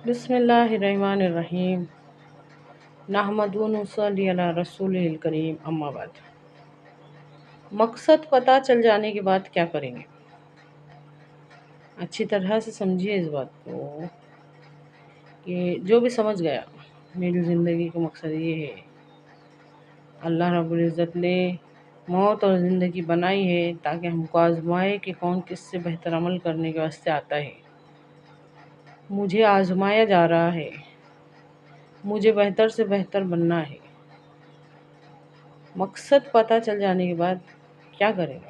بسم اللہ الرحمن الرحیم نحمدہ و نصلی علی رسولہ الکریم اما بعد۔ مقصد پتہ چل جانے کے بعد کیا کریں گے؟ اچھی طرح سے سمجھیے اس بات کو کہ جو بھی سمجھ گیا میری زندگی کا مقصد یہ ہے، اللہ رب العزت نے موت اور زندگی بنائی ہے تاکہ ہم کو آزمائے کہ کون کس سے بہتر عمل کرنے کے واسطے آتا ہے۔ مجھے آزمایا جا رہا ہے، مجھے بہتر سے بہتر بننا ہے۔ مقصد پتہ چل جانے کے بعد کیا کریں گے؟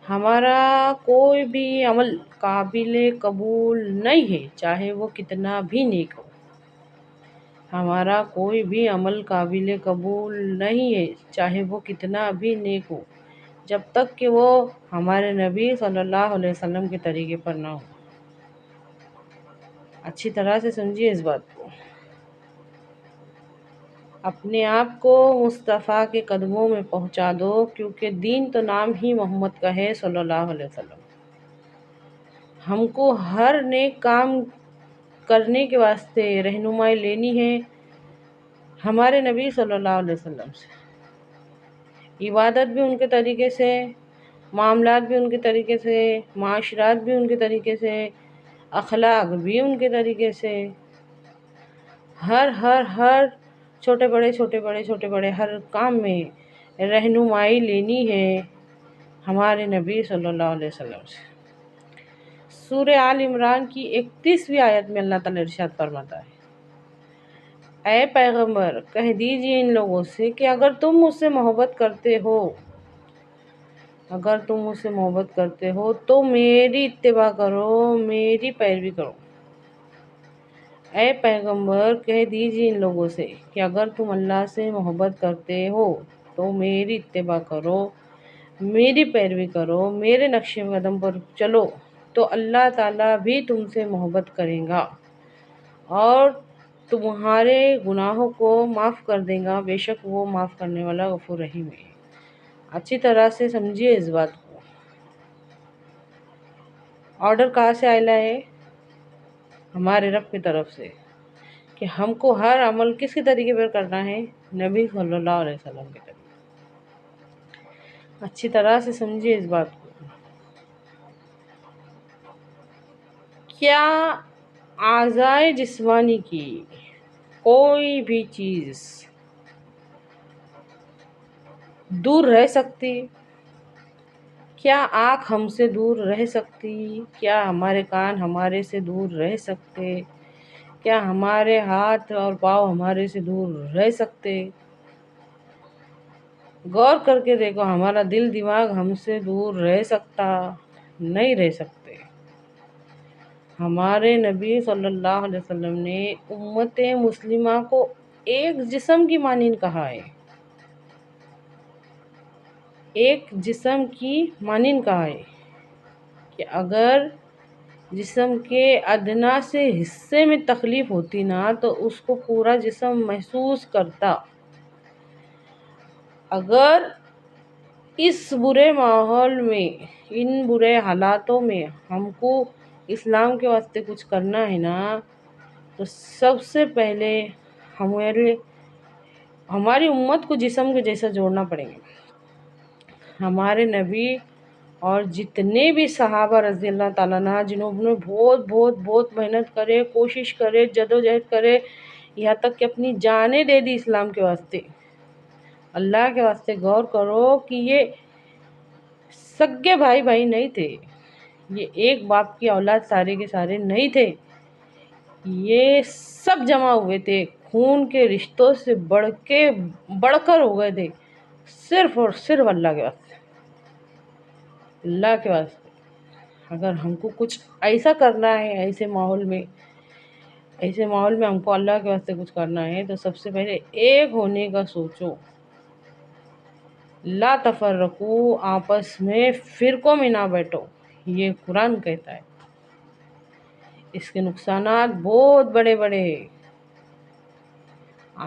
ہمارا کوئی بھی عمل قابل قبول نہیں ہے، چاہے وہ کتنا بھی نیک ہو۔ ہمارا کوئی بھی عمل قابل قبول نہیں ہے، چاہے وہ کتنا بھی نیک ہو، جب تک کہ وہ ہمارے نبی صلی اللہ علیہ وسلم کے طریقے پر نہ ہو۔ اچھی طرح سے سمجھیے اس بات کو۔ اپنے آپ کو مصطفیٰ کے قدموں میں پہنچا دو، کیونکہ دین تو نام ہی محمد کا ہے صلی اللہ علیہ وسلم۔ ہم کو ہر نیک کام کرنے کے واسطے رہنمائی لینی ہے ہمارے نبی صلی اللہ علیہ وسلم سے۔ عبادت بھی ان کے طریقے سے، معاملات بھی ان کے طریقے سے، معاشرات بھی ان کے طریقے سے، اخلاق بھی ان کے طریقے سے، ہر چھوٹے بڑے ہر کام میں رہنمائی لینی ہے ہمارے نبی صلی اللہ علیہ وسلم سے۔ سورہ آل عمران کی 31ویں آیت میں اللہ تعالیٰ ارشاد فرماتا ہے، اے پیغمبر کہہ دیجئے ان لوگوں سے کہ اگر تم مجھ سے محبت کرتے ہو تو میری اتباع کرو، میری پیروی کرو۔ اے پیغمبر کہہ دیجئے ان لوگوں سے کہ اگر تم اللہ سے محبت کرتے ہو تو میری اتباع کرو، میری پیروی کرو، میرے نقش قدم پر چلو، تو اللہ تعالیٰ بھی تم سے محبت کرے گا اور تمہارے گناہوں کو معاف کر دے گا، بے شک وہ معاف کرنے والا غفور رحیم ہے۔ اچھی طرح سے سمجھیے اس بات کو۔ آرڈر کہاں سے آئلہ ہے؟ ہمارے رب کی طرف سے، کہ ہم کو ہر عمل کس کے طریقے پر کرنا ہے؟ نبی صلی اللہ علیہ وسلم کے طریقے۔ اچھی طرح سے سمجھیے اس بات کو۔ کیا اعضائے جسمانی کی کوئی بھی چیز دور رہ سکتی؟ کیا آنکھ ہم سے دور رہ سکتی؟ کیا ہمارے کان ہمارے سے دور رہ سکتے؟ کیا ہمارے ہاتھ اور پاؤں ہمارے سے دور رہ سکتے؟ غور کر کے دیکھو، ہمارا دل دماغ ہم سے دور رہ سکتا؟ نہیں رہ سکتے۔ ہمارے نبی صلی اللہ علیہ وسلم نے امت مسلمہ کو ایک جسم کی مانند کہا ہے، ایک جسم کی مانند کہا ہے کہ اگر جسم کے ادنا سے حصے میں تکلیف ہوتی نا تو اس کو پورا جسم محسوس کرتا۔ اگر اس برے ماحول میں، ان برے حالاتوں میں ہم کو اسلام کے واسطے کچھ کرنا ہے نا تو سب سے پہلے ہماری امت کو جسم کے جیسا جوڑنا پڑے گا۔ ہمارے نبی اور جتنے بھی صحابہ رضی اللہ تعالیٰ عنہ جنہوں نے بہت محنت کرے، کوشش کرے، جدوجہد کرے، یہاں تک کہ اپنی جانیں دے دی اسلام کے واسطے۔ اللہ کے واسطے غور کرو کہ یہ سگے بھائی نہیں تھے، یہ ایک باپ کی اولاد سارے کے سارے نہیں تھے، یہ سب جمع ہوئے تھے، خون کے رشتوں سے بڑھ کر ہو گئے تھے، صرف اور صرف اللہ کے واسطے۔ اللہ کے واسطے اگر ہم کو کچھ ایسا کرنا ہے، ایسے ماحول میں ہم کو اللہ کے واسطے کچھ کرنا ہے تو سب سے پہلے ایک ہونے کا سوچو۔ لا تفرقو، آپس میں فرقوں میں نہ بیٹھو، یہ قرآن کہتا ہے۔ اس کے نقصانات بہت بڑے ہیں۔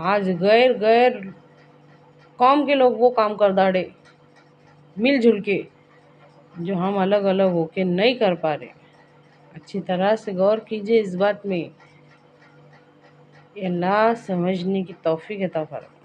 آج غیر قوم کے لوگ وہ کام کر ڈالے مل جل کے جو ہم الگ ہو کے نہیں کر پا رہے۔ اچھی طرح سے غور کیجیے اس بات میں، اللہ سمجھنے کی توفیق عطا فرمائے۔